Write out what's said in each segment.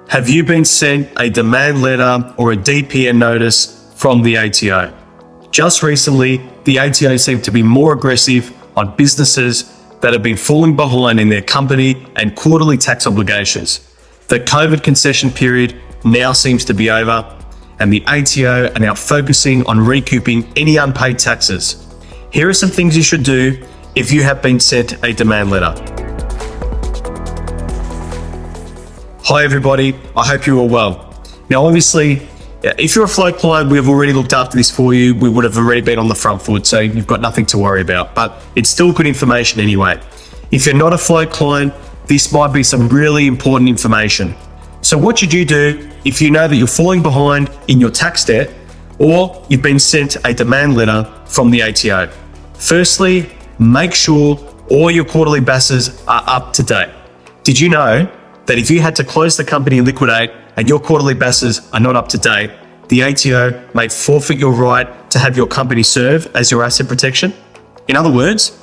Have you been sent a demand letter or a DPN notice from the ATO? Just recently, the ATO seemed to be more aggressive on businesses that have been falling behind in their company and quarterly tax obligations. The COVID concession period now seems to be over, and the ATO are now focusing on recouping any unpaid taxes. Here are some things you should do if you have been sent a demand letter. Hi everybody, I hope you're all well. Now obviously, if you're a flow client, we've already looked after this for you. We would have already been on the front foot, so you've got nothing to worry about, but it's still good information anyway. If you're not a flow client, this might be some really important information. So what should you do if you know that you're falling behind in your tax debt or you've been sent a demand letter from the ATO? Firstly, make sure all your quarterly BASs are up to date. Did you know that if you had to close the company and liquidate and your quarterly BASs are not up to date, the ATO may forfeit your right to have your company serve as your asset protection? In other words,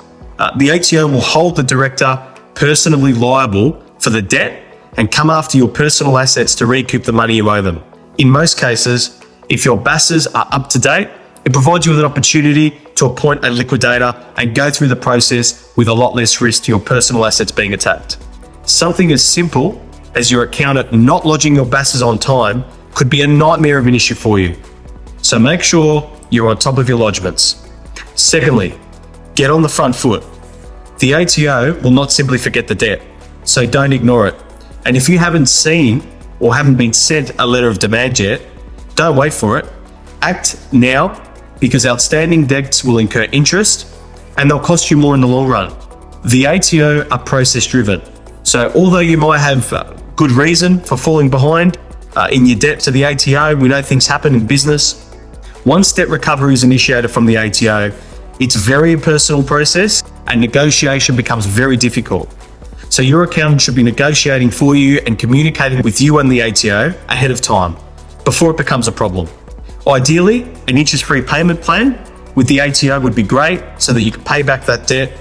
the ATO will hold the director personally liable for the debt and come after your personal assets to recoup the money you owe them. In most cases, if your BASs are up to date, it provides you with an opportunity to appoint a liquidator and go through the process with a lot less risk to your personal assets being attacked. Something as simple as your accountant not lodging your BASs on time could be a nightmare of an issue for you. So make sure you're on top of your lodgements. Secondly, get on the front foot. The ATO will not simply forget the debt, so don't ignore it. And if you haven't seen or haven't been sent a letter of demand yet, don't wait for it. Act now, because outstanding debts will incur interest and they'll cost you more in the long run. The ATO are process driven. So although you might have good reason for falling behind in your debt to the ATO, we know things happen in business. Once debt recovery is initiated from the ATO, it's a very impersonal process and negotiation becomes very difficult. So your accountant should be negotiating for you and communicating with you and the ATO ahead of time, before it becomes a problem. Ideally, an interest-free payment plan with the ATO would be great so that you can pay back that debt,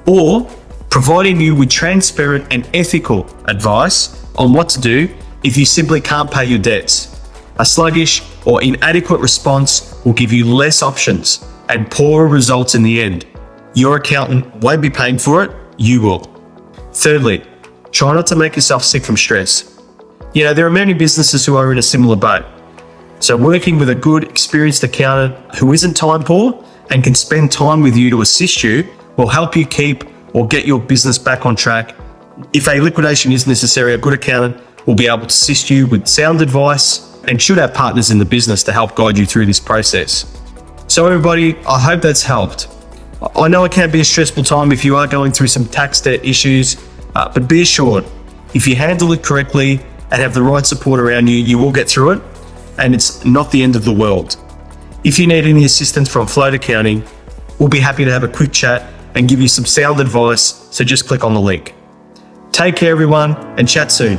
or providing you with transparent and ethical advice on what to do if you simply can't pay your debts. A sluggish or inadequate response will give you less options and poorer results in the end. Your accountant won't be paying for it, you will. Thirdly, try not to make yourself sick from stress. You know, there are many businesses who are in a similar boat. So working with a good, experienced accountant who isn't time poor and can spend time with you to assist you will help you keep or get your business back on track. If a liquidation is necessary, a good accountant will be able to assist you with sound advice and should have partners in the business to help guide you through this process. So everybody, I hope that's helped. I know it can be a stressful time if you are going through some tax debt issues, but be assured, if you handle it correctly and have the right support around you, you will get through it, and it's not the end of the world. If you need any assistance from Float Accounting, we'll be happy to have a quick chat and give you some sound advice, so just click on the link. Take care everyone, and chat soon.